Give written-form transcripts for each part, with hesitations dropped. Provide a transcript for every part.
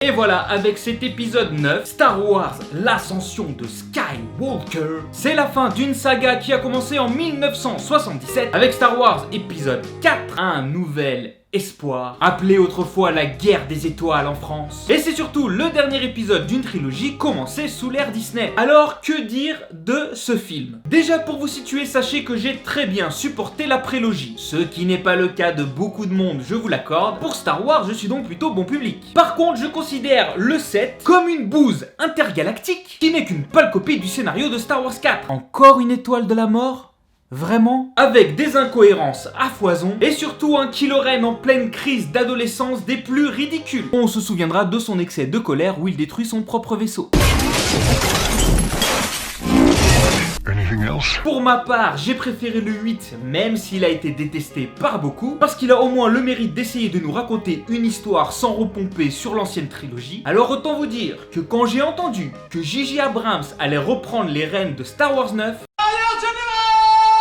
Et voilà, avec cet épisode 9, Star Wars, l'ascension de Skywalker, c'est la fin d'une saga qui a commencé en 1977 avec Star Wars épisode 4, un nouvel espoir, appelé autrefois la guerre des étoiles en France. Et c'est surtout le dernier épisode d'une trilogie commencée sous l'ère Disney. Alors que dire de ce film? Déjà pour vous situer, sachez que j'ai très bien supporté la prélogie, ce qui n'est pas le cas de beaucoup de monde, je vous l'accorde. Pour Star Wars, je suis donc plutôt bon public. Par contre, je considère le 7 comme une bouse intergalactique qui n'est qu'une pâle copie du scénario de Star Wars 4. Encore une étoile de la mort? Vraiment? Avec des incohérences à foison et surtout un Kylo Ren en pleine crise d'adolescence des plus ridicules. On se souviendra de son excès de colère où il détruit son propre vaisseau. Pour ma part, j'ai préféré le 8, même s'il a été détesté par beaucoup, parce qu'il a au moins le mérite d'essayer de nous raconter une histoire sans repomper sur l'ancienne trilogie. Alors autant vous dire que quand j'ai entendu que J.J. Abrams allait reprendre les rênes de Star Wars 9,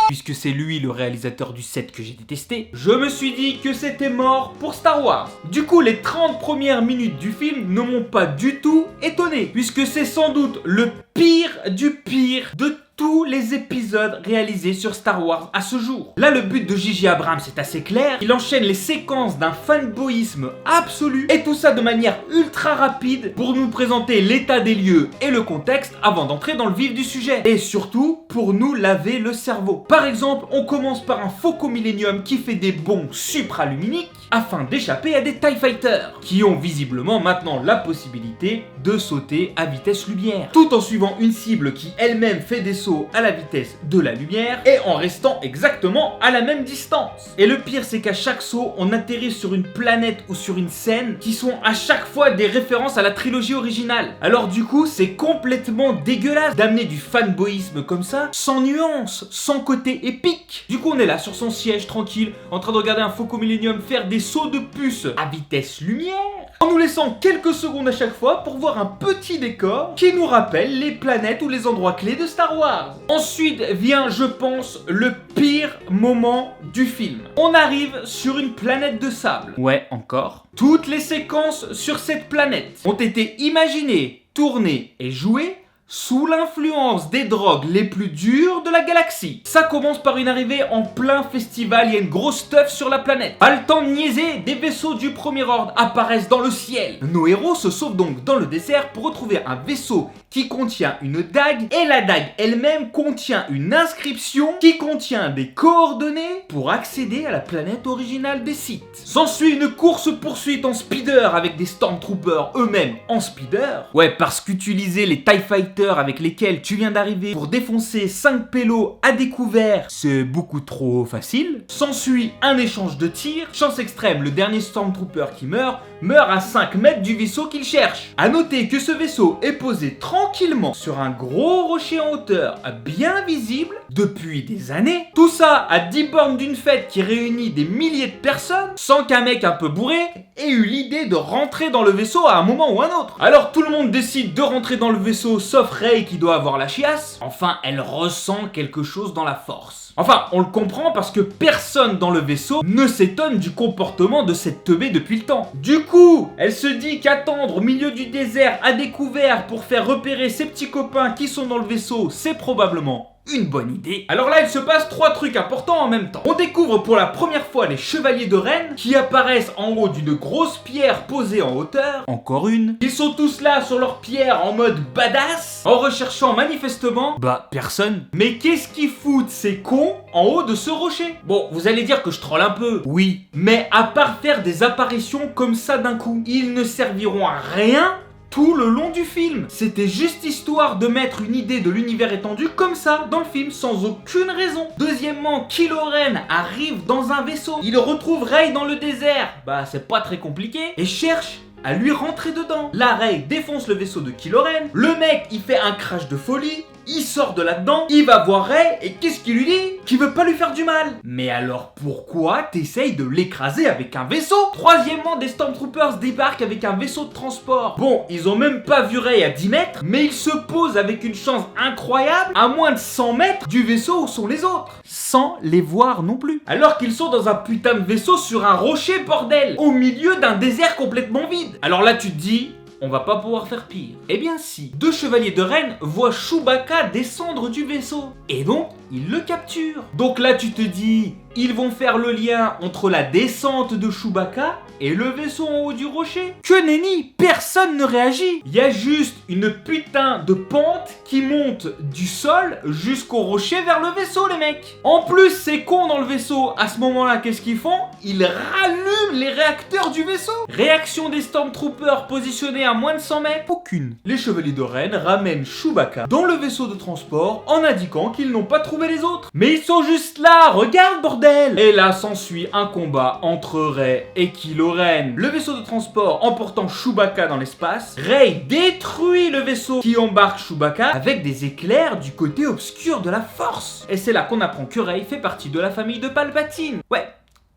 puisque c'est lui le réalisateur du 7 que j'ai détesté, je me suis dit que c'était mort pour Star Wars. Du coup, les 30 premières minutes du film ne m'ont pas du tout étonné, puisque c'est sans doute le pire du pire de tous les épisodes réalisés sur Star Wars à ce jour. Là, le but de J.J. Abrams est assez clair. Il enchaîne les séquences d'un fanboyisme absolu, et tout ça de manière ultra rapide pour nous présenter l'état des lieux et le contexte avant d'entrer dans le vif du sujet. Et surtout, pour nous laver le cerveau. Par exemple, on commence par un Faucon Millenium qui fait des bonds supraluminiques afin d'échapper à des TIE Fighters, qui ont visiblement maintenant la possibilité de sauter à vitesse lumière, tout en suivant une cible qui elle-même fait des sauts à la vitesse de la lumière et en restant exactement à la même distance. Et le pire, c'est qu'à chaque saut, on atterrit sur une planète ou sur une scène qui sont à chaque fois des références à la trilogie originale. Alors du coup, c'est complètement dégueulasse d'amener du fanboyisme comme ça, sans nuance, sans côté épique. Du coup, on est là sur son siège tranquille, en train de regarder un Faucon Millenium faire des sauts de puce à vitesse lumière, en nous laissant quelques secondes à chaque fois pour voir un petit décor qui nous rappelle les planètes ou les endroits clés de Star Wars. Ensuite vient, je pense, le pire moment du film. On arrive sur une planète de sable. Ouais, encore. Toutes les séquences sur cette planète ont été imaginées, tournées et jouées sous l'influence des drogues les plus dures de la galaxie. Ça commence par une arrivée en plein festival, il y a une grosse teuf sur la planète. Pas le temps de niaiser, des vaisseaux du premier ordre apparaissent dans le ciel. Nos héros se sauvent donc dans le désert pour retrouver un vaisseau qui contient une dague, et la dague elle-même contient une inscription qui contient des coordonnées pour accéder à la planète originale des Sith. S'ensuit une course-poursuite en speeder avec des Stormtroopers eux-mêmes en speeder. Ouais, parce qu'utiliser les TIE Fighters avec lesquels tu viens d'arriver pour défoncer 5 pélos à découvert, c'est beaucoup trop facile. S'ensuit un échange de tirs. Chance extrême, le dernier Stormtrooper qui meurt à 5 mètres du vaisseau qu'il cherche. A noter que ce vaisseau est posé tranquillement sur un gros rocher en hauteur, bien visible depuis des années. Tout ça à 10 bornes d'une fête qui réunit des milliers de personnes, sans qu'un mec un peu bourré ait eu l'idée de rentrer dans le vaisseau à un moment ou un autre. Alors tout le monde décide de rentrer dans le vaisseau, sauf Rey qui doit avoir la chiasse. Enfin, elle ressent quelque chose dans la force. Enfin, on le comprend parce que personne dans le vaisseau ne s'étonne du comportement de cette teubée depuis le temps. Du coup, elle se dit qu'attendre au milieu du désert à découvert pour faire repérer ses petits copains qui sont dans le vaisseau, c'est probablement une bonne idée. Alors là, il se passe 3 trucs importants en même temps. On découvre pour la première fois les chevaliers de Ren qui apparaissent en haut d'une grosse pierre posée en hauteur. Encore une. Ils sont tous là sur leur pierre en mode badass, en recherchant manifestement, personne. Mais qu'est-ce qu'ils foutent ces cons en haut de ce rocher? Bon, vous allez dire que je troll un peu. Oui. Mais à part faire des apparitions comme ça d'un coup, ils ne serviront à rien tout le long du film. C'était juste histoire de mettre une idée de l'univers étendu comme ça dans le film sans aucune raison. Deuxièmement, Kylo Ren arrive dans un vaisseau. Il retrouve Rey dans le désert. C'est pas très compliqué. Et cherche à lui rentrer dedans. La Rey défonce le vaisseau de Kylo Ren. Le mec, il fait un crash de folie. Il sort de là-dedans, il va voir Rey, et qu'est-ce qu'il lui dit? Qu'il veut pas lui faire du mal. Mais alors pourquoi t'essayes de l'écraser avec un vaisseau? Troisièmement, des Stormtroopers débarquent avec un vaisseau de transport. Bon, ils ont même pas vu Rey à 10 mètres, mais ils se posent avec une chance incroyable à moins de 100 mètres du vaisseau où sont les autres, sans les voir non plus. Alors qu'ils sont dans un putain de vaisseau sur un rocher, bordel, au milieu d'un désert complètement vide. Alors là tu te dis, on va pas pouvoir faire pire. Eh bien si, deux chevaliers de Ren voient Chewbacca descendre du vaisseau. Et donc, ils le capturent. Donc là, tu te dis, ils vont faire le lien entre la descente de Chewbacca et le vaisseau en haut du rocher. Que nenni, personne ne réagit. Il y a juste une putain de pente qui monte du sol jusqu'au rocher vers le vaisseau, les mecs. En plus, c'est con dans le vaisseau. À ce moment-là, qu'est-ce qu'ils font? Ils rallument les réacteurs du vaisseau. Réaction des Stormtroopers positionnés à moins de 100 mètres? Aucune. Les chevaliers de Ren ramènent Chewbacca dans le vaisseau de transport en indiquant qu'ils n'ont pas trouvé les autres. Mais ils sont juste là, regarde bordel. Et là s'ensuit un combat entre Rey et Kylo Ren. Le vaisseau de transport emportant Chewbacca dans l'espace, Rey détruit le vaisseau qui embarque Chewbacca avec des éclairs du côté obscur de la Force. Et c'est là qu'on apprend que Rey fait partie de la famille de Palpatine. Ouais,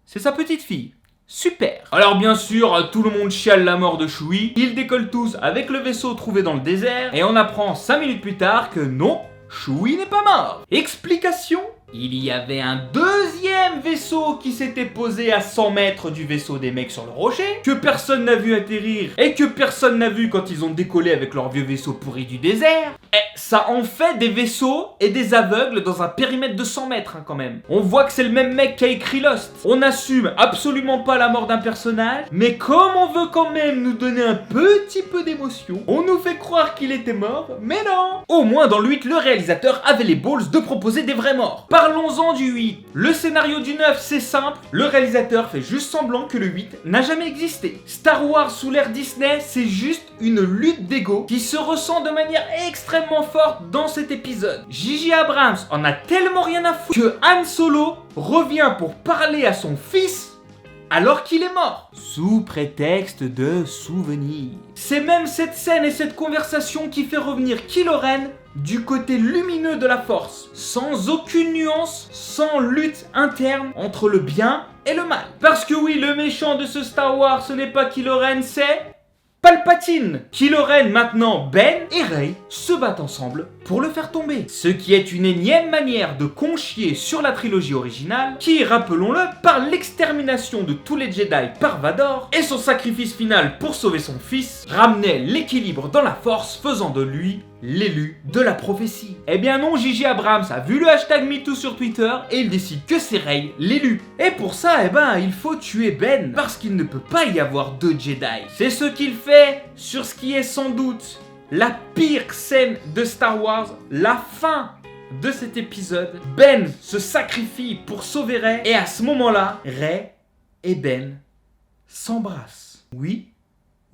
c'est sa petite fille. Super. Alors bien sûr, tout le monde chiale la mort de Chewie. Ils décollent tous avec le vaisseau trouvé dans le désert. Et on apprend 5 minutes plus tard que non, Chewie n'est pas mort. Explication? Il y avait un deuxième vaisseau qui s'était posé à 100 mètres du vaisseau des mecs sur le rocher, que personne n'a vu atterrir et que personne n'a vu quand ils ont décollé avec leur vieux vaisseau pourri du désert. Et ça en fait des vaisseaux et des aveugles dans un périmètre de 100 mètres quand même. On voit que c'est le même mec qui a écrit Lost. On n'assume absolument pas la mort d'un personnage, mais comme on veut quand même nous donner un petit peu d'émotion, on nous fait croire qu'il était mort, mais non. Au moins dans le 8, le réalisateur avait les balls de proposer des vrais morts. Parlons-en du 8. Le scénario du 9, c'est simple. Le réalisateur fait juste semblant que le 8 n'a jamais existé. Star Wars sous l'ère Disney, c'est juste une lutte d'ego qui se ressent de manière extrêmement forte dans cet épisode. J.J. Abrams en a tellement rien à foutre que Han Solo revient pour parler à son fils alors qu'il est mort, sous prétexte de souvenir. C'est même cette scène et cette conversation qui fait revenir Kylo Ren du côté lumineux de la Force, sans aucune nuance, sans lutte interne entre le bien et le mal. Parce que oui, le méchant de ce Star Wars, ce n'est pas Kylo Ren, c'est Palpatine. Kylo Ren, maintenant Ben et Rey se battent ensemble pour le faire tomber. Ce qui est une énième manière de conchier sur la trilogie originale qui, rappelons-le, par l'extermination de tous les Jedi par Vador et son sacrifice final pour sauver son fils, ramenait l'équilibre dans la Force, faisant de lui l'élu de la prophétie. Eh bien non, J.J. Abrams a vu le hashtag MeToo sur Twitter et il décide que c'est Rey l'élu. Et pour ça, il faut tuer Ben, parce qu'il ne peut pas y avoir deux Jedi. C'est ce qu'il fait sur ce qui est sans doute la pire scène de Star Wars, la fin de cet épisode. Ben se sacrifie pour sauver Rey et à ce moment-là, Rey et Ben s'embrassent. Oui,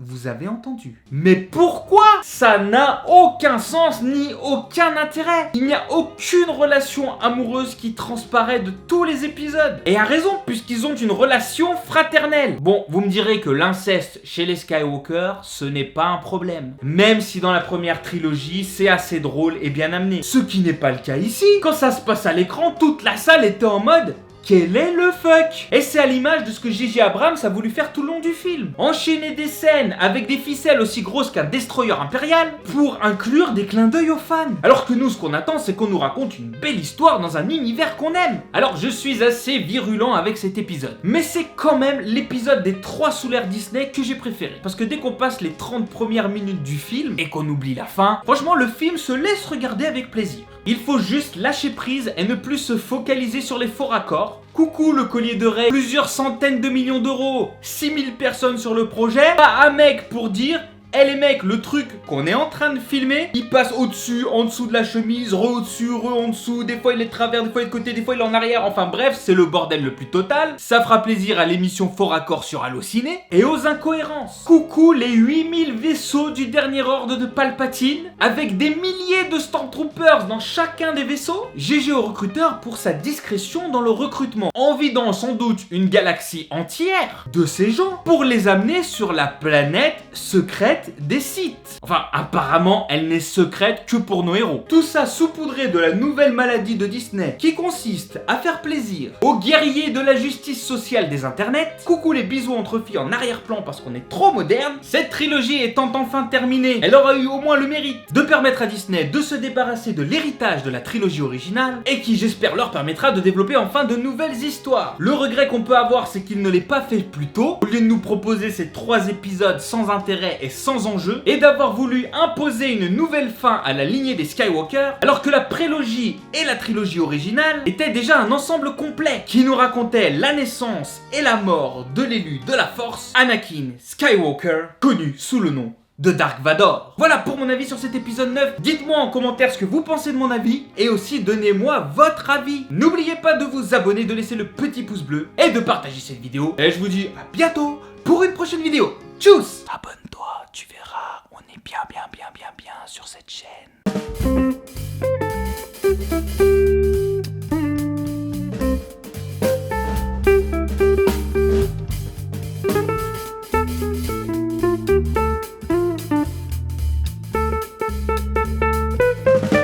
vous avez entendu. Mais pourquoi? Ça n'a aucun sens ni aucun intérêt. Il n'y a aucune relation amoureuse qui transparaît de tous les épisodes. Et à raison, puisqu'ils ont une relation fraternelle. Bon, vous me direz que l'inceste chez les Skywalker, ce n'est pas un problème. Même si dans la première trilogie, c'est assez drôle et bien amené. Ce qui n'est pas le cas ici. Quand ça se passe à l'écran, toute la salle était en mode... quel est le fuck? Et c'est à l'image de ce que J.J. Abrams a voulu faire tout le long du film. Enchaîner des scènes avec des ficelles aussi grosses qu'un destroyer impérial pour inclure des clins d'œil aux fans. Alors que nous, ce qu'on attend, c'est qu'on nous raconte une belle histoire dans un univers qu'on aime. Alors je suis assez virulent avec cet épisode. Mais c'est quand même l'épisode des 3 sous l'ère Disney que j'ai préféré. Parce que dès qu'on passe les 30 premières minutes du film et qu'on oublie la fin, franchement le film se laisse regarder avec plaisir. Il faut juste lâcher prise et ne plus se focaliser sur les faux raccords. Coucou le collier de Rey, plusieurs centaines de millions d'euros, 6000 personnes sur le projet, pas un mec pour dire... Eh les mecs, le truc qu'on est en train de filmer, il passe au-dessus, en dessous de la chemise, au-dessus, en dessous, des fois il est de travers, des fois il est de côté, des fois il est en arrière, enfin bref, c'est le bordel le plus total. Ça fera plaisir à l'émission Faux Raccord sur Allociné et aux incohérences. Coucou les 8000 vaisseaux du dernier ordre de Palpatine, avec des milliers de Stormtroopers dans chacun des vaisseaux. GG au recruteur pour sa discrétion dans le recrutement, en vidant sans doute une galaxie entière de ces gens pour les amener sur la planète secrète des Sith. Enfin, apparemment, elle n'est secrète que pour nos héros. Tout ça saupoudré de la nouvelle maladie de Disney qui consiste à faire plaisir aux guerriers de la justice sociale des internets. Coucou les bisous entre filles en arrière-plan parce qu'on est trop moderne. Cette trilogie étant enfin terminée, elle aura eu au moins le mérite de permettre à Disney de se débarrasser de l'héritage de la trilogie originale et qui, j'espère, leur permettra de développer enfin de nouvelles histoires. Le regret qu'on peut avoir, c'est qu'il ne l'ait pas fait plus tôt. Au lieu de nous proposer ces 3 épisodes sans intérêt et sans sans enjeu et d'avoir voulu imposer une nouvelle fin à la lignée des Skywalker, alors que la prélogie et la trilogie originale étaient déjà un ensemble complet qui nous racontait la naissance et la mort de l'élu de la Force, Anakin Skywalker, connu sous le nom de Dark Vador. Voilà pour mon avis sur cet épisode 9. Dites-moi en commentaire ce que vous pensez de mon avis et aussi donnez-moi votre avis. N'oubliez pas de vous abonner, de laisser le petit pouce bleu et de partager cette vidéo. Et je vous dis à bientôt pour une prochaine vidéo. Tchuss! Abonne-toi, tu verras, on est bien sur cette chaîne.